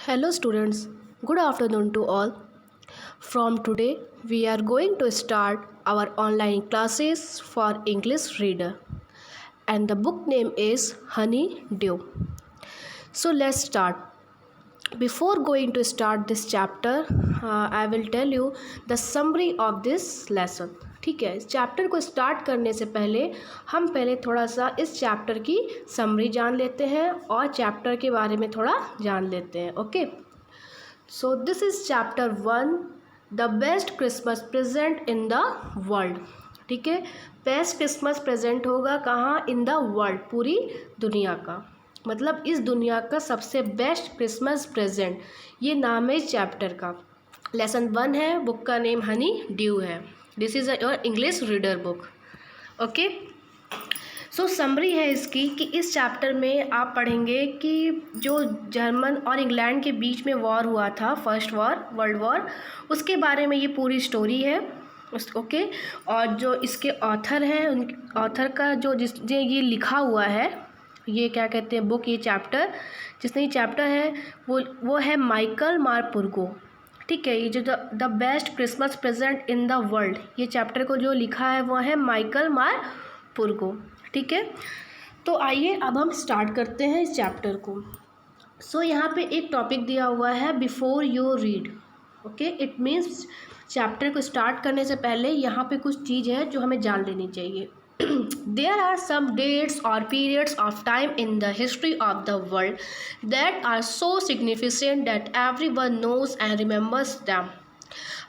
Hello students, good afternoon to all. From today, we are going to start our online classes for English reader and the book name is Honey Dew. So let's start. Before going to start this chapter, I will tell you the summary of this lesson. ठीक है, इस chapter को start करने से पहले हम पहले थोड़ा सा इस चैप्टर की समरी जान लेते हैं और चैप्टर के बारे में थोड़ा जान लेते हैं. Okay, so this is chapter 1, the best Christmas present in the world. ठीक है, बेस्ट क्रिसमस प्रेजेंट होगा कहाँ? इन द वर्ल्ड, पूरी दुनिया का, मतलब इस दुनिया का सबसे बेस्ट क्रिसमस प्रेजेंट, ये नाम है इस चैप्टर का. लेसन 1 है, बुक का नेम हनी ड्यू है. This is your English reader book. Okay, so summary है इसकी कि इस चैप्टर में आप पढ़ेंगे कि जो जर्मन और इंग्लैंड के बीच में वॉर हुआ था, फर्स्ट वॉर, वर्ल्ड वॉर, उसके बारे में ये पूरी स्टोरी है. ओके, और जो इसके ऑथर हैं, उन ऑथर का जिसने ये लिखा हुआ है, ये क्या कहते हैं बुक, ये चैप्टर, जिसने ये चैप्टर है वो है माइकल मारपुर्गो. ठीक है, ये जो the best Christmas present in the world, ये चैप्टर को जो लिखा है वो है माइकल मारपुर्गो. ठीक है, तो आइए अब हम स्टार्ट करते हैं इस चैप्टर को. सो यहाँ पे एक टॉपिक दिया हुआ है, before you read. Okay, it means chapter को स्टार्ट करने से पहले यहाँ पे कुछ चीज़ है जो हमें जान लेनी चाहिए. There are some dates or periods of time in the history of the world that are so significant that everyone knows and remembers them.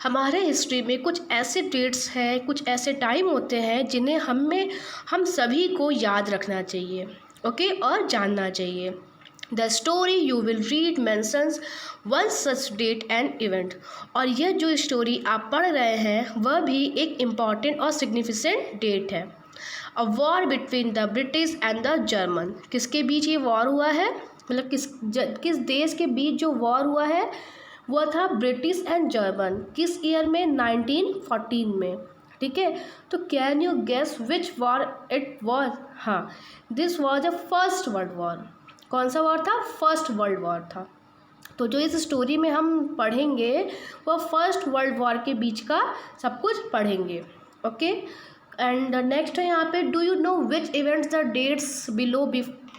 हमारे हिस्ट्री में कुछ ऐसे डेट्स हैं, कुछ ऐसे टाइम होते हैं जिन्हें हम सभी को याद रखना चाहिए. ओके, और जानना चाहिए. The story you will read mentions one such date and event. और यह जो स्टोरी आप पढ़ रहे हैं वह भी एक इम्पॉर्टेंट और सिग्निफिकेंट डेट है. A war between the British and the German. किसके बीच ये वॉर हुआ है, मतलब किस देश के बीच जो वॉर हुआ है वह था ब्रिटिश एंड जर्मन. किस ईयर में? 1914 में. ठीक है, तो can you guess which war it was? हाँ, this was the first world war. कौन सा वॉर था? फर्स्ट वर्ल्ड वॉर था. तो जो इस स्टोरी में हम पढ़ेंगे वह फर्स्ट वर्ल्ड वॉर के बीच का सब कुछ पढ़ेंगे. ओके, एंड नेक्स्ट है यहाँ पे, do you know which events the dates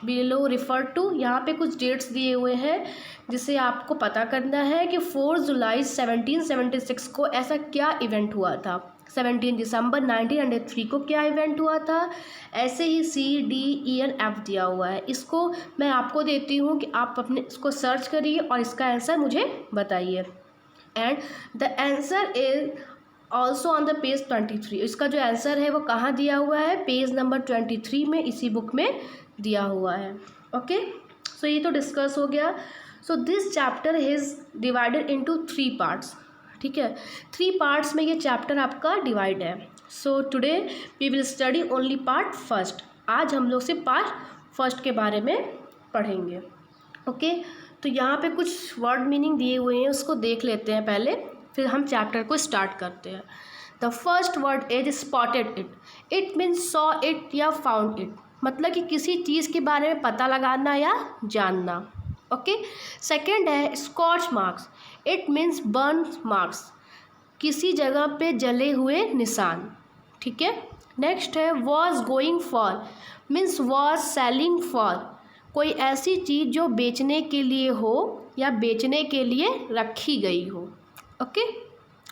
below refer to. यहाँ पे कुछ डेट्स दिए हुए हैं जिसे आपको पता करना है कि 4 जुलाई 1776 को ऐसा क्या इवेंट हुआ था. 17 दिसंबर 1903 को क्या इवेंट हुआ था. ऐसे ही CDENF दिया हुआ है. इसको मैं आपको देती हूँ कि आप अपने इसको सर्च करिए और इसका आंसर मुझे बताइए. And the answer is also on the page 23. इसका जो आंसर है वो कहाँ दिया हुआ है? पेज नंबर 23 में इसी बुक में दिया हुआ है. ओके, सो ये तो डिस्कस हो गया. So this chapter is divided into 3 parts. ठीक है, 3 पार्ट्स में ये चैप्टर आपका डिवाइड है. So today we will study only part first. आज हम लोग से पार्ट फर्स्ट के बारे में पढ़ेंगे. ओके, तो यहाँ पे कुछ वर्ड मीनिंग दिए हुए हैं, उसको देख लेते हैं पहले, फिर हम चैप्टर को स्टार्ट करते हैं. The first word is spotted it. It means saw it या फाउंड इट, मतलब कि किसी चीज़ के बारे में पता लगाना या जानना. ओके, सेकेंड है scorch marks. It means burn marks, किसी जगह पे जले हुए निशान. ठीक है, नेक्स्ट है was going for, means was selling for, कोई ऐसी चीज़ जो बेचने के लिए हो या बेचने के लिए रखी गई हो. ओके,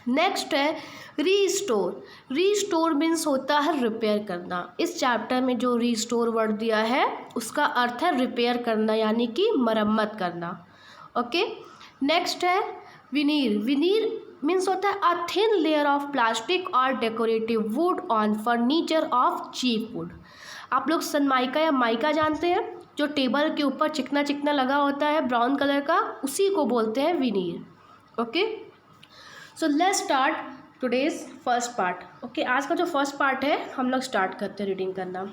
नेक्स्ट है रीस्टोर. रीस्टोर मीन्स होता है रिपेयर करना. इस चैप्टर में जो रीस्टोर वर्ड दिया है उसका अर्थ है रिपेयर करना, यानी कि मरम्मत करना. ओके, नेक्स्ट है विनीर. विनीर मीन्स होता है a thin layer of plastic और decorative wood on furniture of cheap wood. आप लोग सनमाइका या माइका जानते हैं, जो टेबल के ऊपर चिकना चिकना लगा होता है ब्राउन कलर का, उसी को बोलते हैं veneer. Okay, so let's start today's first part. Okay, आज का जो फर्स्ट पार्ट है हम लोग स्टार्ट करते हैं रीडिंग करना.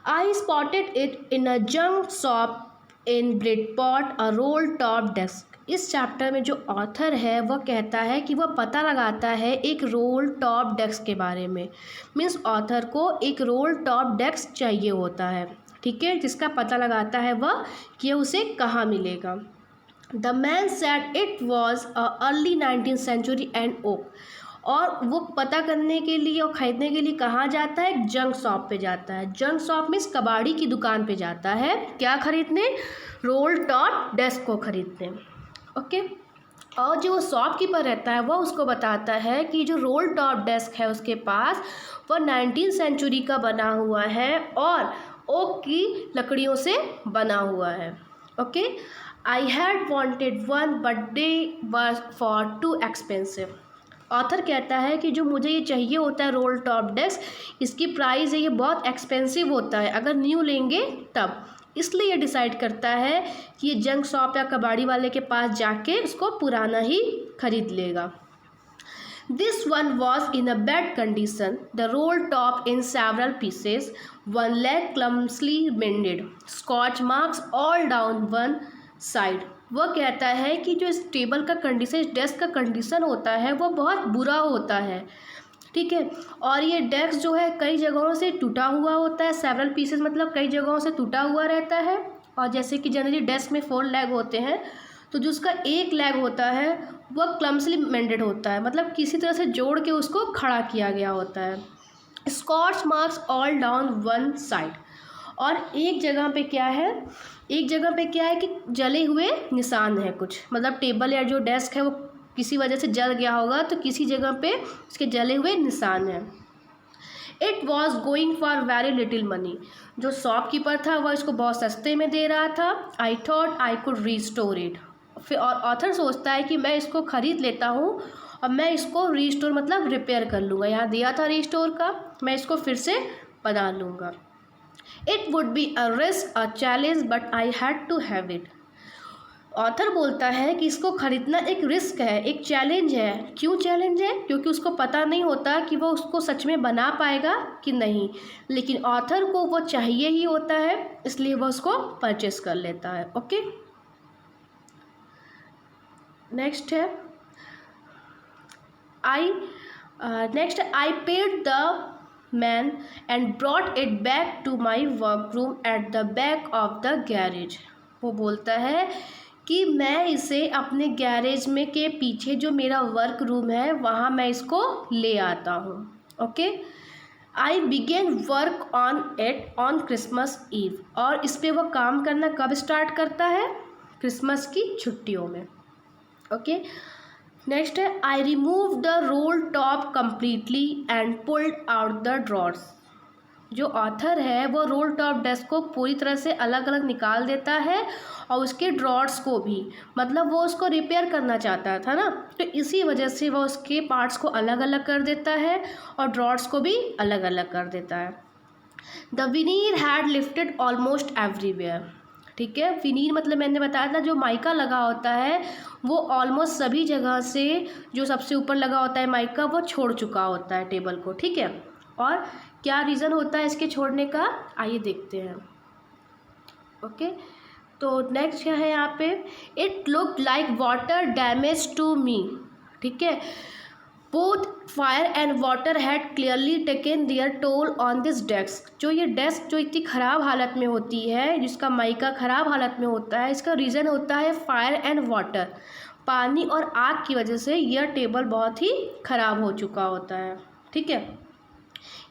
I spotted it in a junk shop in Bridport a roll top desk. इस चैप्टर में जो ऑथर है वह कहता है कि वह पता लगाता है एक रोल टॉप डेस्क के बारे में. मीन्स ऑथर को एक रोल टॉप डेस्क चाहिए होता है. ठीक है, जिसका पता लगाता है वह कि उसे कहाँ मिलेगा. The man said it was early 19th century and oak. और वो पता करने के लिए और ख़रीदने के लिए कहाँ जाता है? एक जंक शॉप पे जाता है। जंक शॉप मीन्स कबाड़ी की दुकान पे जाता है। क्या खरीदने? रोल टॉप डेस्क को खरीदने। ओके। और जो वो शॉपकीपर रहता है वो उसको बताता है कि जो रोल टॉप डेस्क है उसके पास वो 19th सेंचुरी का बना हुआ है और ओक की लकड़ियों से बना हुआ है। Okay. I had wanted one but they were for too expensive. Author कहता है कि जो मुझे ये चाहिए होता है रोल टॉप डेस्क, इसकी प्राइस है ये बहुत एक्सपेंसिव होता है अगर न्यू लेंगे तब, इसलिए ये डिसाइड करता है कि ये जंक शॉप या कबाड़ी वाले के पास जाके उसको पुराना ही खरीद लेगा। This one was in a bad condition, the roll top in several pieces, one leg clumsily mended, scorch marks all down one side. वह कहता है कि जो इस टेबल का कंडीशन, इस डेस्क का कंडीशन होता है वो बहुत बुरा होता है। ठीक है। और ये डेस्क जो है कई जगहों से टूटा हुआ होता है। सेवरल पीसेस मतलब कई जगहों से टूटा हुआ रहता है। और जैसे कि जनरली डेस्क में 4 लेग होते हैं, तो जो उसका एक लेग होता है वह क्लम्सली मेंडेड होता है, मतलब किसी तरह से जोड़ के उसको खड़ा किया गया होता है। Scorch marks all down one side. और एक जगह पे क्या है, एक जगह पे क्या है कि जले हुए निशान है कुछ, मतलब टेबल या जो डेस्क है वो किसी वजह से जल गया होगा तो किसी जगह पे उसके जले हुए निशान हैं। It was going for very little money. जो शॉपकीपर था वह इसको बहुत सस्ते में दे रहा था। I thought I could restore it. फिर और ऑथर सोचता है कि मैं इसको ख़रीद लेता हूँ और मैं इसको रीस्टोर मतलब रिपेयर कर लूँगा। यहाँ दिया था रीस्टोर का, मैं इसको फिर से बना लूँगा। It would be a risk a challenge but I had to have it. Author बोलता है कि इसको ख़रीदना एक रिस्क है, एक चैलेंज है। क्यों चैलेंज है? क्योंकि उसको पता नहीं होता कि वो उसको सच में बना पाएगा कि नहीं, लेकिन ऑथर को वो चाहिए ही होता है, इसलिए वह उसको परचेस कर लेता है। ओके। नेक्स्ट है I paid the man and brought it back to my workroom at the back of the garage. वो बोलता है कि मैं इसे अपने गैरेज में के पीछे जो मेरा वर्क रूम है वहाँ मैं इसको ले आता हूँ। Okay. I began work on it on Christmas Eve. और इस पर वह काम करना कब स्टार्ट करता है? क्रिसमस की छुट्टियों में। ओके। नेक्स्ट है I remove the roll top completely and pulled out the drawers. जो ऑथर है वो रोल टॉप डेस्क को पूरी तरह से अलग अलग निकाल देता है और उसके ड्रॉर्स को भी, मतलब वो उसको रिपेयर करना चाहता था ना, तो इसी वजह से वो उसके पार्ट्स को अलग अलग कर देता है और ड्रॉर्स को भी अलग अलग कर देता है। The veneer had lifted almost everywhere. ठीक है। विनीर मतलब मैंने बताया था जो माइका लगा होता है वो ऑलमोस्ट सभी जगह से, जो सबसे ऊपर लगा होता है माइका, वो छोड़ चुका होता है टेबल को। ठीक है। और क्या रीज़न होता है इसके छोड़ने का, आइए देखते हैं। ओके। तो नेक्स्ट क्या है यहाँ पे, it look like water damage to me. ठीक है। Both fire and water had clearly taken their toll on this desk. जो ये डेस्क जो इतनी ख़राब हालत में होती है, जिसका माइका ख़राब हालत में होता है, इसका रीज़न होता है फायर एंड वाटर। पानी और आग की वजह से यह टेबल बहुत ही ख़राब हो चुका होता है। ठीक है।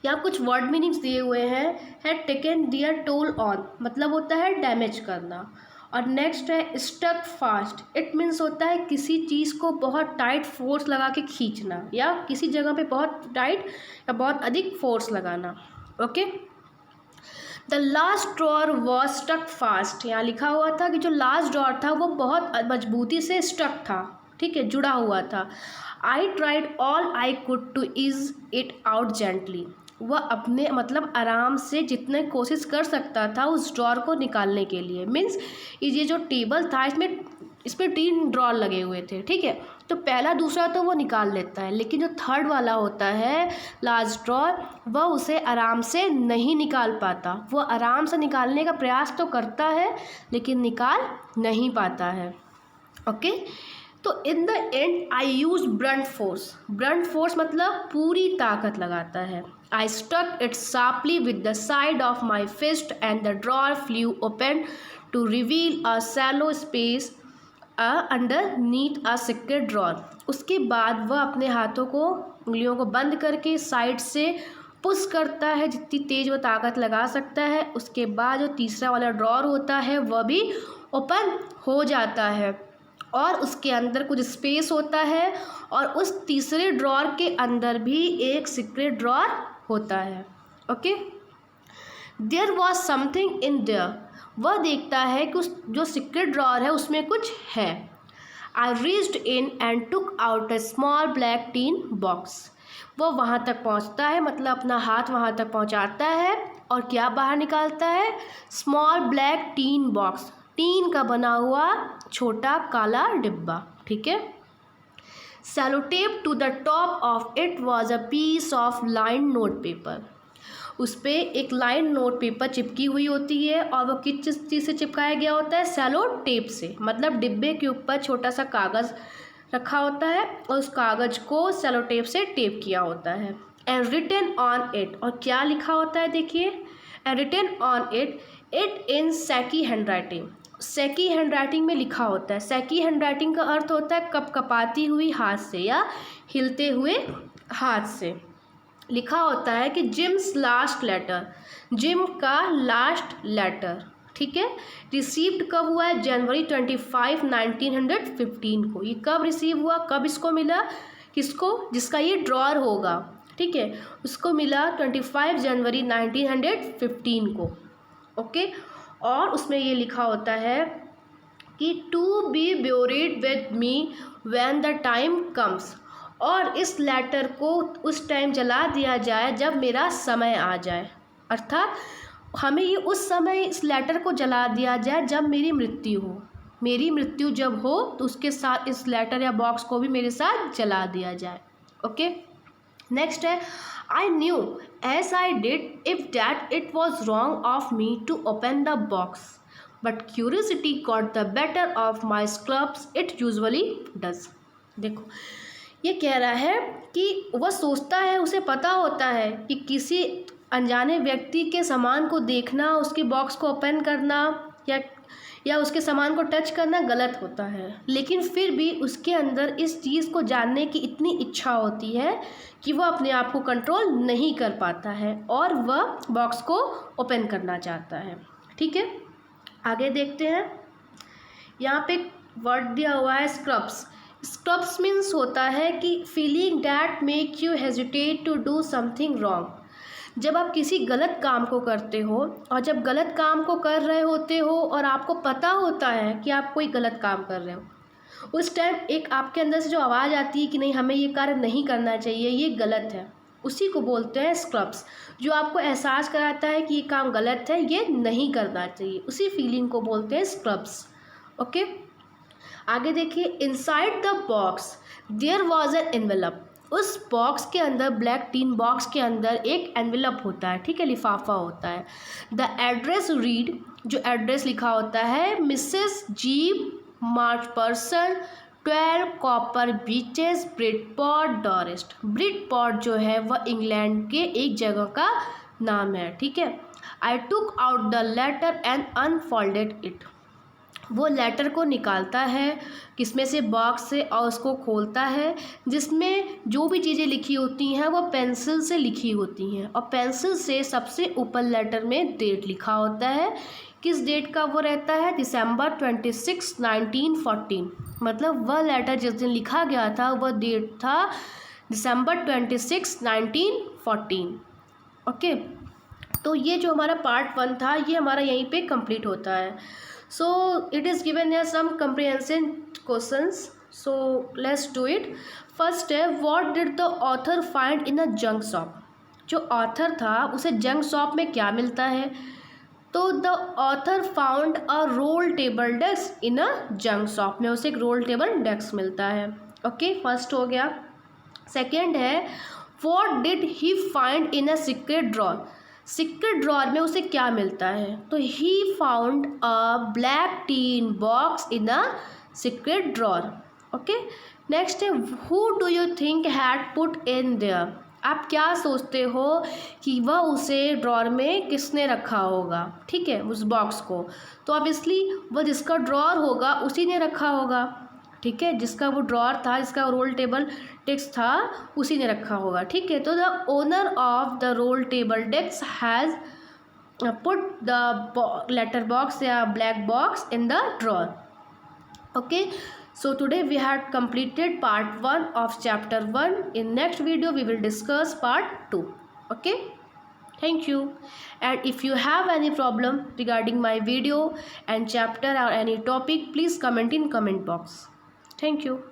यहाँ कुछ वर्ड मीनिंग्स दिए हुए हैं। Had taken their toll on मतलब होता है डैमेज करना। और नेक्स्ट है स्टक फास्ट, इट मीन्स होता है किसी चीज़ को बहुत टाइट फोर्स लगा के खींचना या किसी जगह पे बहुत टाइट या बहुत अधिक फोर्स लगाना। Okay. The last drawer was stuck fast. यहाँ लिखा हुआ था कि जो लास्ट ड्रॉर था वो बहुत मजबूती से स्टक था। ठीक है, जुड़ा हुआ था। I tried all I could to ease it out gently. वह अपने मतलब आराम से जितने कोशिश कर सकता था उस ड्रॉर को निकालने के लिए। मीन्स ये जो टेबल था इस पर 3 ड्रॉर लगे हुए थे। ठीक है, तो पहला दूसरा तो वो निकाल लेता है, लेकिन जो थर्ड वाला होता है लास्ट ड्रॉर, वह उसे आराम से नहीं निकाल पाता। वो आराम से निकालने का प्रयास तो करता है लेकिन निकाल नहीं पाता है। ओके। तो in the end I use brunt force. Brunt force मतलब पूरी ताकत लगाता है। I stuck it sharply with the side of my fist and the drawer flew open to reveal a shallow space underneath a secret drawer. उसके बाद वह अपने हाथों को, उंगलियों को बंद करके साइड से पुश करता है जितनी तेज वो ताकत लगा सकता है। उसके बाद जो तीसरा वाला ड्रॉर होता है वह भी ओपन हो जाता है और उसके अंदर कुछ स्पेस होता है और उस तीसरे ड्रॉर के अंदर भी एक सीक्रेट ड्रॉर होता है। Okay, there was something in there. वह देखता है कि उस जो सीक्रेट ड्रॉर है उसमें कुछ है। I reached in and took out a small black tin box. वो वहाँ तक पहुँचता है, मतलब अपना हाथ वहाँ तक पहुँचाता है और क्या बाहर निकालता है? Small black tin box, tin का बना हुआ छोटा काला डिब्बा। ठीक है। Sellotape to the top of it was a piece of lined note paper. उस पर एक लाइन नोट पेपर चिपकी हुई होती है और वो किस चीज़ से चिपकाया गया होता है? सेलो टेप से। मतलब डिब्बे के ऊपर छोटा सा कागज़ रखा होता है और उस कागज़ को सेलो टेप से टेप किया होता है। एंड रिटन ऑन इट, और क्या लिखा होता है देखिए? And written on it, it in shaky handwriting. Shaky handwriting में लिखा होता है। सैकी हैंड राइटिंग का अर्थ होता है कपकपाती हुई हाथ से या हिलते हुए हाथ से। लिखा होता है कि जिम्स लास्ट लेटर, जिम का लास्ट लेटर। ठीक है। रिसीव्ड कब हुआ है? जनवरी 25, 1915 को। ये कब रिसीव हुआ, कब इसको मिला? किसको? जिसका ये ड्रॉर होगा। ठीक है, उसको मिला 25 जनवरी 1915 को। ओके, और उसमें ये लिखा होता है कि to be buried with me when the time comes, और इस लेटर को उस टाइम जला दिया जाए जब मेरा समय आ जाए। अर्थात हमें ये उस समय इस लेटर को जला दिया जाए जब मेरी मृत्यु हो। मेरी मृत्यु जब हो तो उसके साथ इस लेटर या बॉक्स को भी मेरे साथ जला दिया जाए। ओके, नेक्स्ट है I knew as I did if that it was wrong of me to open the box but curiosity got the better of my scruples it usually does. देखो, ये कह रहा है कि वह सोचता है, उसे पता होता है कि किसी अनजाने व्यक्ति के सामान को देखना, उसके बॉक्स को ओपन करना या उसके सामान को टच करना गलत होता है, लेकिन फिर भी उसके अंदर इस चीज़ को जानने की इतनी इच्छा होती है कि वह अपने आप को कंट्रोल नहीं कर पाता है और वह बॉक्स को ओपन करना चाहता है। ठीक है, आगे देखते हैं। यहाँ पे वर्ड दिया हुआ है स्क्रब्स। स्क्रब्स मीन्स होता है कि feeling that make you hesitate to do something wrong. जब आप किसी गलत काम को करते हो और जब गलत काम को कर रहे होते हो और आपको पता होता है कि आप कोई गलत काम कर रहे हो, उस टाइम एक आपके अंदर से जो आवाज़ आती है कि नहीं, हमें ये कार्य नहीं करना चाहिए, ये गलत है, उसी को बोलते हैं स्क्रब्स। जो आपको एहसास कराता है कि ये काम गलत है, ये नहीं करना चाहिए, उसी फीलिंग को बोलते हैं स्क्रब्स। ओके, आगे देखिए। Inside the box there was an envelope. उस बॉक्स के अंदर, ब्लैक टीन बॉक्स के अंदर एक एनवेलप होता है। ठीक है, लिफाफा होता है। द एड्रेस रीड, जो एड्रेस लिखा होता है, मिसेस जी मार्चपर्सन 12 कॉपर बीचेस ब्रिडपॉट डॉरेस्ट। ब्रिडपॉट जो है वह इंग्लैंड के एक जगह का नाम है। ठीक है। I took out the letter and unfolded it. वो लेटर को निकालता है किसमें से? बॉक्स से, और उसको खोलता है, जिसमें जो भी चीज़ें लिखी होती हैं वो पेंसिल से लिखी होती हैं और पेंसिल से सबसे ऊपर लेटर में डेट लिखा होता है। किस डेट का वो रहता है? दिसंबर 26, 1914। मतलब वह लेटर जिस दिन लिखा गया था वह डेट था दिसंबर 26, 1914। ओके, तो ये जो हमारा पार्ट 1 था ये हमारा यहीं पे कंप्लीट होता है। So it is given here some comprehension questions. So let's do it. First है, what did the author find in a junk shop? जो ऑथर था उसे जंक शॉप में क्या मिलता है? तो the author found a roll table desk in a junk shop में उसे एक रोल टेबल डेस्क मिलता है। ओके, फर्स्ट हो गया। सेकेंड है, what did he find in a secret drawer? Secret drawer में उसे क्या मिलता है? तो he found a black tin box in a secret drawer. Okay, next है, who do you think had put in there? आप क्या सोचते हो कि वह उसे ड्रॉर में किसने रखा होगा, ठीक है, उस बॉक्स को। तो ऑब्वियसली वह जिसका ड्रॉर होगा उसी ने रखा होगा, ठीक है, जिसका वो ड्रॉर था, जिसका रोल टेबल डेस्क था, उसी ने रखा होगा, ठीक है। तो the owner of the roll table desk has put the letter box या black box in the drawer. Okay, so today we had completed part 1 of chapter 1. In next video we will discuss part 2. Okay, thank you. And if you have any problem regarding my video and chapter or any topic, please comment in comment box. Thank you.